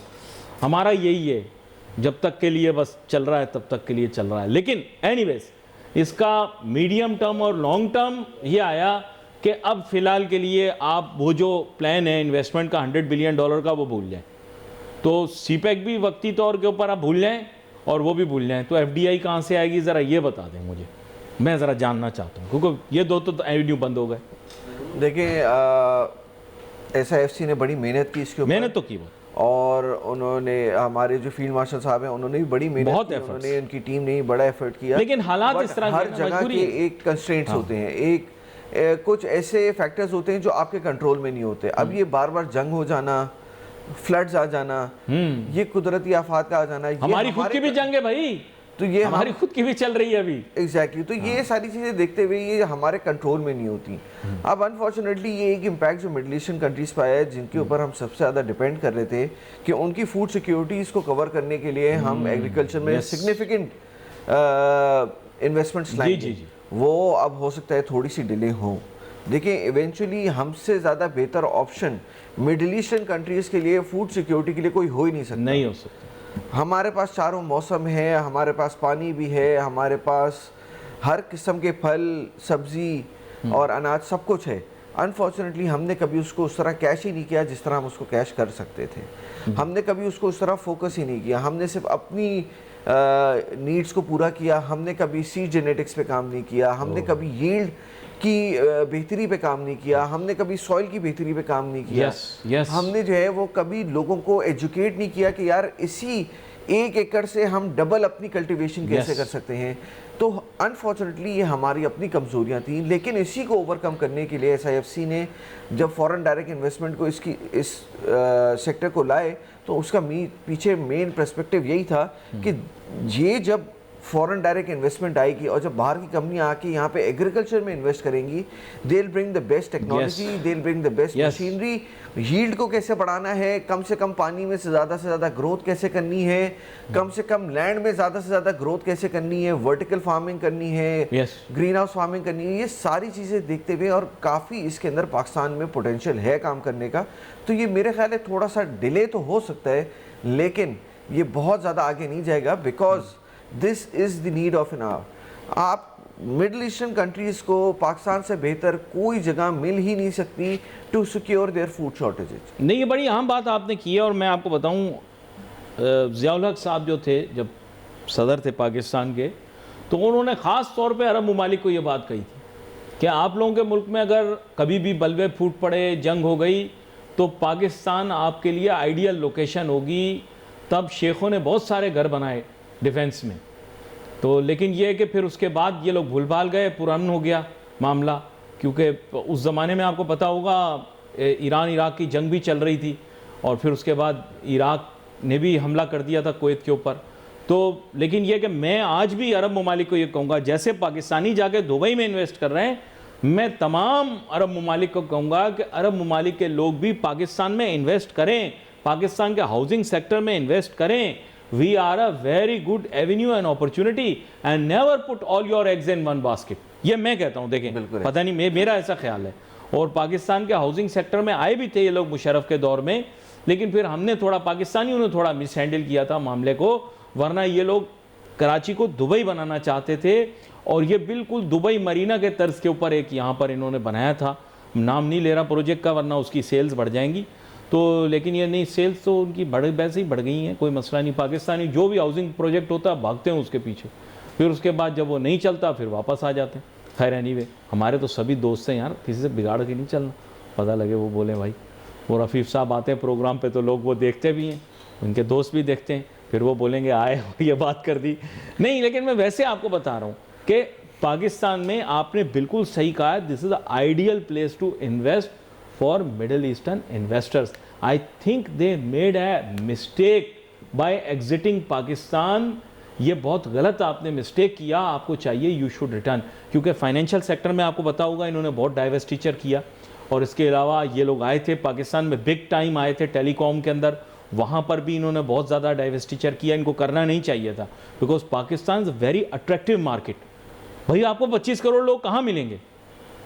हमारा यही है, जब तक के लिए बस चल रहा है तब तक के लिए चल रहा है। लेकिन एनीवेज इसका मीडियम टर्म और लॉन्ग टर्म ये आया कि अब फ़िलहाल के लिए आप वो जो प्लान है इन्वेस्टमेंट का $100 बिलियन का वो भूल जाएं। तो CPEC भी वक्ती तौर के ऊपर आप भूल जाएं और वो भी भूल जाएं। तो FDI कहाँ से आएगी ज़रा ये बता दें मुझे, मैं ज़रा जानना चाहता हूँ, क्योंकि ये दो तो एवेन्यू बंद हो गए। देखिए, SIFC ने बड़ी मेहनत की इसके ऊपर, मेहनत तो की और उन्होंने, हमारे जो फील्ड मार्शल साहब हैं उन्होंने भी बड़ी मेहनत की, उन्होंने, उनकी टीम ने बड़ा एफर्ट किया। लेकिन हालात इस तरह हर जगह के एक कंस्ट्रेंट्स होते हैं, कुछ ऐसे फैक्टर्स होते हैं जो आपके कंट्रोल में नहीं होते। अब ये बार बार जंग हो जाना, फ्लड्स आ जाना, ये कुदरती आफात का आ जाना, हमारी खुद की भी जंग है भाई, तो ये हमारी खुद की भी चल रही है अभी। एग्जैक्टली तो ये सारी चीज़ें देखते हुए ये हमारे कंट्रोल में नहीं होती। अब अनफॉर्चुनेटली ये एक इम्पैक्ट जो मिडल ईस्टर्न कंट्रीज पर आया है, जिनके ऊपर हम सबसे ज़्यादा डिपेंड कर रहे थे कि उनकी फूड सिक्योरिटीज़ को कवर करने के लिए हम एग्रीकल्चर में सिग्निफिकेंट इन्वेस्टमेंट्स लाएंगे, वो अब हो सकता है थोड़ी सी डिले हो। देखिए, इवेंचुअली हमसे ज़्यादा बेहतर ऑप्शन मिडल ईस्टर्न कंट्रीज़ के लिए फूड सिक्योरिटी के लिए कोई हो ही नहीं सकता। नहीं हो सकता। हमारे पास चारों मौसम है, हमारे पास पानी भी है, हमारे पास हर किस्म के फल, सब्ज़ी और अनाज सब कुछ है। अनफॉर्चुनेटली हमने कभी उसको उस तरह कैश ही नहीं किया जिस तरह हम उसको कैश कर सकते थे। हमने कभी उसको उस तरह फोकस ही नहीं किया। हमने सिर्फ अपनी नीड्स को पूरा किया। हमने कभी सीड जेनेटिक्स पे काम नहीं किया, हमने कभी यील्ड की बेहतरी पे काम नहीं किया, हमने कभी सॉइल की बेहतरी पे काम नहीं किया। हमने जो है वो कभी लोगों को एजुकेट नहीं किया कि यार इसी 1 एकड़ से हम डबल अपनी कल्टीवेशन कैसे कर सकते हैं। तो अनफॉर्चुनेटली ये हमारी अपनी कमज़ोरियाँ थी, लेकिन इसी को ओवरकम करने के लिए SIFC ने जब फॉरेन डायरेक्ट इन्वेस्टमेंट को इस सेक्टर को लाए तो उसका पीछे मेन पर्सपेक्टिव यही था कि ये जब फॉरेन डायरेक्ट इन्वेस्टमेंट आएगी और जब बाहर की कंपनियां आके यहाँ पे एग्रीकल्चर में इन्वेस्ट करेंगी, they will bring the best technology, they will bring the best machinery. Yield को कैसे बढ़ाना है, कम से कम पानी में से ज़्यादा ग्रोथ कैसे करनी है, कम से कम लैंड में ज़्यादा ग्रोथ कैसे करनी है, वर्टिकल फार्मिंग करनी है, ग्रीन हाउस फार्मिंग करनी है, ये सारी चीज़ें देखते हुए, और काफ़ी इसके अंदर पाकिस्तान में पोटेंशियल है काम करने का। तो ये मेरे ख्याल है थोड़ा सा डिले तो हो सकता है, लेकिन ये बहुत ज़्यादा आगे नहीं जाएगा, because this is the need of an hour. आप मिडल ईस्टर्न कंट्रीज़ को पाकिस्तान से बेहतर कोई जगह मिल ही नहीं सकती टू सिक्योर देयर फूड शॉर्टेजेज। नहीं, ये बड़ी अहम बात आपने की है, और मैं आपको बताऊं, ज़ियाउल हक साहब जो थे, जब सदर थे पाकिस्तान के, तो उन्होंने ख़ास तौर पे अरब ममालिक को ये बात कही थी कि आप लोगों के मुल्क में अगर कभी भी बलवे फूट पड़े, जंग हो गई, तो पाकिस्तान आपके लिए आइडियल लोकेशन होगी। तब शेखों ने बहुत सारे घर बनाए डिफेंस में, तो लेकिन ये है कि फिर उसके बाद ये लोग भूल भाल गए, पुरान हो गया मामला, क्योंकि उस ज़माने में आपको पता होगा ईरान इराक की जंग भी चल रही थी, और फिर उसके बाद इराक ने भी हमला कर दिया था कुवैत के ऊपर। तो लेकिन ये कि मैं आज भी अरब ममालिक को ये कहूँगा, जैसे पाकिस्तानी जाके दुबई में इन्वेस्ट कर रहे हैं, मैं तमाम अरब ममालिक को कहूँगा कि अरब ममालिक के लोग भी पाकिस्तान में इन्वेस्ट करें, पाकिस्तान के हाउसिंग सेक्टर में इन्वेस्ट करें। We are a very good avenue and opportunity, and never put all your eggs in one basket. ये मैं कहता हूँ, देखें, पता नहीं, मेरा ऐसा ख्याल है। और पाकिस्तान के हाउसिंग सेक्टर में आए भी थे ये लोग मुशर्रफ के दौर में, लेकिन फिर हमने थोड़ा, पाकिस्तानियों ने थोड़ा मिस हैंडल किया था मामले को, वरना ये लोग कराची को दुबई बनाना चाहते थे, और ये बिल्कुल दुबई मरीना के तर्ज के ऊपर एक यहाँ पर इन्होंने बनाया था। नाम नहीं ले रहा प्रोजेक्ट का, वरना उसकी सेल्स बढ़ जाएंगी। तो लेकिन ये नहीं, सेल्स तो उनकी वैसे ही बढ़ गई हैं, कोई मसला नहीं। पाकिस्तानी जो भी हाउसिंग प्रोजेक्ट होता है भागते हैं उसके पीछे, फिर उसके बाद जब वो नहीं चलता फिर वापस आ जाते हैं। खैर एनीवे, हमारे तो सभी दोस्त हैं यार, किसी से बिगाड़ के नहीं चलना। पता लगे वो बोले भाई, वो रफ़ीफ़ साहब आते हैं प्रोग्राम पे तो लोग वो देखते भी हैं, उनके दोस्त भी देखते हैं, फिर वो बोलेंगे आए ये बात कर दी। नहीं, लेकिन मैं वैसे आपको बता रहा हूँ कि पाकिस्तान में आपने बिल्कुल सही कहा, this is the ideal place to invest for middle eastern investors. I think they made a mistake by exiting Pakistan. ये बहुत गलत आपने मिस्टेक किया, आपको चाहिए यू शुड रिटर्न, क्योंकि फाइनेंशियल सेक्टर में आपको पता होगा इन्होंने बहुत डाइवर्सिटीचर किया, और इसके अलावा ये लोग आए थे पाकिस्तान में, बिग टाइम आए थे टेलीकॉम के अंदर, वहाँ पर भी इन्होंने बहुत ज़्यादा डाइवर्सिटीचर किया। इनको करना नहीं चाहिए था, because Pakistan is very attractive market. भाई आपको 25 करोड़ लोग कहाँ मिलेंगे?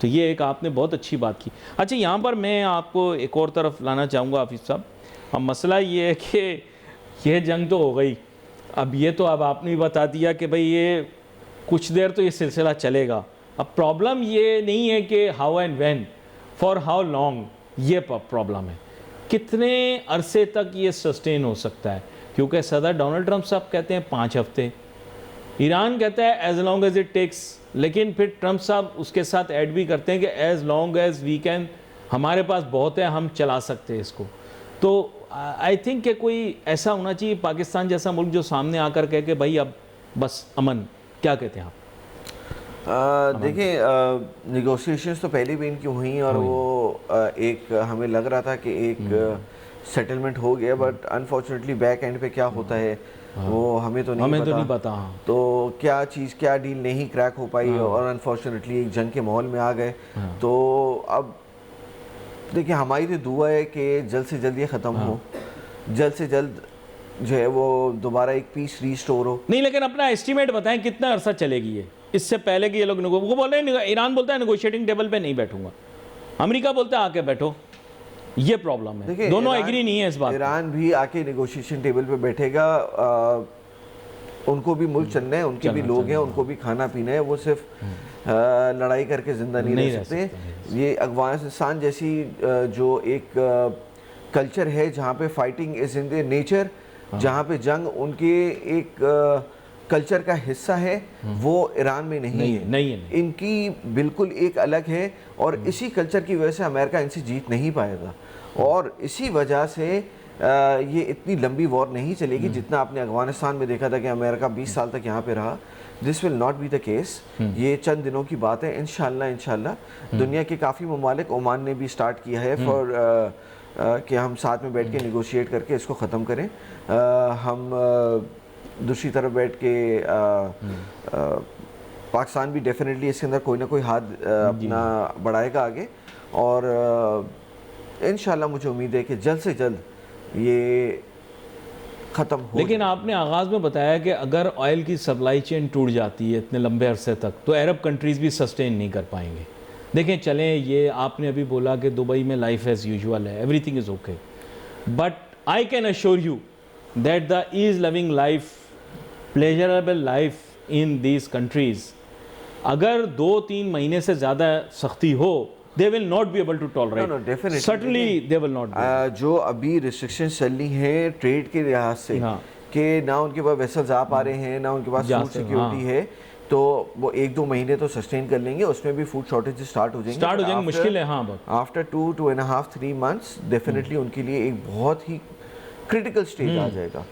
तो ये एक आपने बहुत अच्छी बात की। अच्छा, यहाँ पर मैं आपको एक और तरफ लाना चाहूँगा हाफिज़ साहब। अब मसला ये है कि ये जंग तो हो गई, अब ये तो अब आपने भी बता दिया कि भाई ये कुछ देर तो ये सिलसिला चलेगा। अब प्रॉब्लम ये नहीं है कि how and when, for how long, ये प्रॉब्लम है कितने अरसे तक ये सस्टेन हो सकता है। क्योंकि सदर डोनाल्ड ट्रंप साहब कहते हैं 5 हफ्ते, ईरान कहता है as long as it takes, लेकिन फिर ट्रंप साहब उसके साथ ऐड भी करते हैं कि as long as we can, हमारे पास बहुत है, हम चला सकते हैं इसको। तो आई थिंक कि कोई ऐसा होना चाहिए पाकिस्तान जैसा मुल्क जो सामने आकर कहे कि भाई अब बस अमन। क्या कहते हैं आप? देखिए, नेगोशिएशंस तो पहले भी इनकी हुई, और वो एक हमें लग रहा था कि एक सेटलमेंट हो गया, बट अनफॉर्चुनेटली बैक एंड पे क्या होता है वो हमें तो नहीं पता। तो क्या चीज़, क्या डील नहीं क्रैक हो पाई, और अनफॉर्चुनेटली एक जंग के माहौल में आ गए। तो अब देखिए, हमारी तो दुआ है कि जल्द से जल्द ये ख़त्म हो, जल्द से जल्द जो है वो दोबारा एक पीस रीस्टोर हो। नहीं, लेकिन अपना एस्टीमेट बताएं कितना अरसा चलेगी ये, इससे पहले कि ये लोग वो बोल रहे हैं, ईरान बोलता है नेगोशिएटिंग टेबल पे नहीं बैठूंगा, अमेरिका बोलता है आके बैठो। ये प्रॉब्लम है, दोनों एग्री नहीं है इस बात। ईरान भी आके नेगोशिएशन टेबल पे बैठेगा, उनको भी मुल्क चलना है, उनके भी लोग हैं, उनको भी खाना पीना है, वो सिर्फ लड़ाई करके जिंदा नहीं रह सकते। ये अफगानिस्तान जैसी जो एक कल्चर है जहाँ पे fighting is in their nature, जहाँ पे जंग उनके एक कल्चर का हिस्सा है, वो ईरान में नहीं है। इनकी बिल्कुल एक अलग है, और इसी कल्चर की वजह से अमेरिका इनसे जीत नहीं पाएगा, और इसी वजह से ये इतनी लंबी वॉर नहीं चलेगी जितना आपने अफगानिस्तान में देखा था कि अमेरिका 20 साल तक यहाँ पे रहा। This will not be the case. ये चंद दिनों की बात है, इंशाल्लाह। दुनिया के काफ़ी ममालिक, ओमान ने भी स्टार्ट किया है फॉर कि हम साथ में बैठ के निगोशिएट करके इसको ख़त्म करें। हम दूसरी तरफ बैठ के पाकिस्तान भी डेफिनेटली इसके अंदर कोई ना कोई हाथ अपना बढ़ाएगा आगे, और इंशाल्लाह मुझे उम्मीद है कि जल्द से जल्द ये ख़त्म हो। लेकिन आपने आगाज़ में बताया कि अगर ऑयल की सप्लाई चेन टूट जाती है इतने लंबे अरसे तक तो अरब कंट्रीज़ भी सस्टेन नहीं कर पाएंगे। देखें चलें, ये आपने अभी बोला कि दुबई में लाइफ एज़ यूजुअल है, everything is okay, but I can assure you that the ease living life, pleasurable life in these countries, अगर 2-3 महीने से ज़्यादा सख्ती हो, they will not be able to tolerate. No, definitely. Certainly they will not be. जो अभी रिस्ट्रिक्शंस चल रही हैं ट्रेड के लिहाज से, हाँ। कि ना उनके पास वेसल्स आ पा रहे हैं, ना उनके पास फूड सिक्योरिटी है, तो वो 1-2 महीने तो सस्टेन कर लेंगे, उसमें भी फूड शॉर्टेज स्टार्ट हो जाएंगे, मुश्किल है। हाँ, आफ्टर 2.5-3 मंथ्स डेफिनेटली उनके लिए एक बहुत ही क्रिटिकल स्टेज आ जाएगा।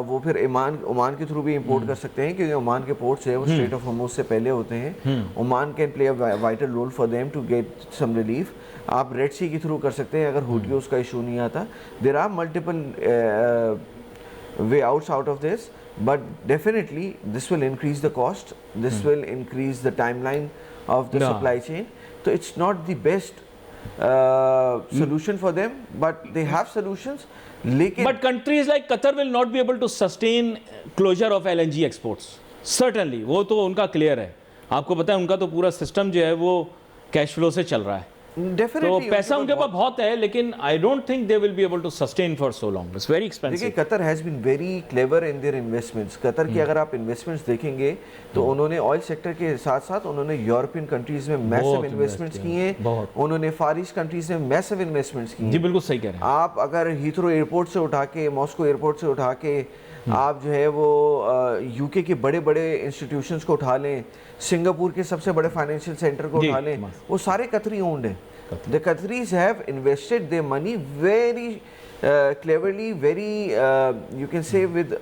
वो फिर ओमान के थ्रू भी इंपोर्ट कर सकते हैं, क्योंकि ओमान के पोर्ट्स है वो स्ट्रेट ऑफ हॉर्मुज़ से पहले होते हैं। Oman can play a vital role for them to get some relief. आप रेड सी के थ्रू कर सकते हैं अगर हुटियों का इशू नहीं आता। There are multiple way outs out of this, but definitely this will increase the cost, this will increase the timeline of the supply chain. तो it's not the best solution for them, but they have solutions. But countries like Qatar will not be able to sustain closure of LNG exports. Certainly, वो तो उनका क्लियर है। आपको पता है उनका तो पूरा सिस्टम जो है वो कैश फ्लो से चल रहा है। Definitely, तो पैसा उनके पास बहुत है, लेकिन I don't think they will be able to sustain for so long. It's very expensive. देखिए Qatar has been very clever in their investments. Qatar की अगर आप इन्वेस्टमेंट्स देखेंगे तो उन्होंने ऑयल सेक्टर के साथ साथ उन्होंने यूरोपियन कंट्रीज में मैसिव इन्वेस्टमेंट्स किए हैं, उन्होंने फार ईस्ट कंट्रीज में मैसिव इन्वेस्टमेंट्स किए हैं। जी बिल्कुल सही कह रहे हैं आप। अगर हीथ्रो एयरपोर्ट से उठा के, मॉस्को एयरपोर्ट से उठा के आप जो है वो यूके के बड़े बड़े इंस्टीट्यूशंस को उठा लें, सिंगापुर के सबसे बड़े फाइनेंशियल सेंटर को उठा लें, वो सारे कतरी ओन्ड हैं। The Qataris have invested their money very cleverly, very you can say with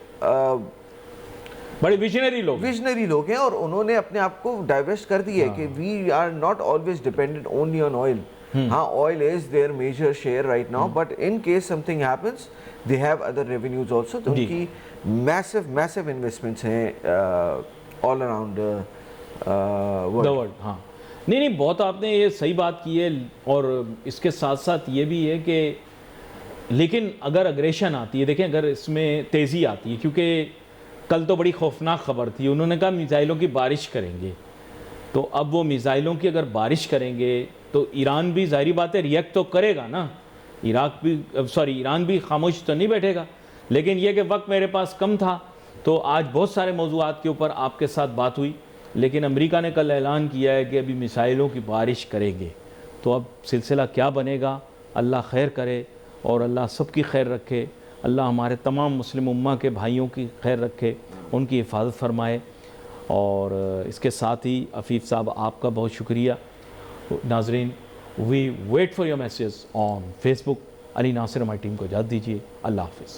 बड़े विजनरी लोग हैं, और उन्होंने अपने आप को डाइवर्स्ट कर दिया है कि we are not always dependent only on oil. हाँ, oil is their major share right now, but in case something happens they have other revenues also. तो उनकी मैसिव इन्वेस्टमेंट्स हैं ऑल अराउंड द वर्ल्ड। हाँ, नहीं, बहुत आपने ये सही बात की है, और इसके साथ साथ ये भी है कि लेकिन अगर अग्रेशन आती है, देखें अगर इसमें तेज़ी आती है, क्योंकि कल तो बड़ी खौफनाक खबर थी, उन्होंने कहा मिसाइलों की बारिश करेंगे, तो अब वो मिसाइलों की अगर बारिश करेंगे तो ईरान भी ज़ाहिरी बात है रिएक्ट तो करेगा ना, ईरान भी खामोश तो नहीं बैठेगा। लेकिन ये कि वक्त मेरे पास कम था, तो आज बहुत सारे मौज़ूआत के ऊपर आपके साथ बात हुई, लेकिन अमेरिका ने कल ऐलान किया है कि अभी मिसाइलों की बारिश करेंगे। तो अब सिलसिला क्या बनेगा, अल्लाह खैर करे और अल्लाह सबकी खैर रखे, अल्लाह हमारे तमाम मुस्लिम उम्मा के भाइयों की खैर रखे, उनकी हिफाजत फरमाए। और इसके साथ ही अफीफ़ साहब आपका बहुत शुक्रिया। नाजरीन, we wait for your message on Facebook. Ali Nasir हमारी टीम को इजाज़त दीजिए। अल्लाह हाफ़िज़।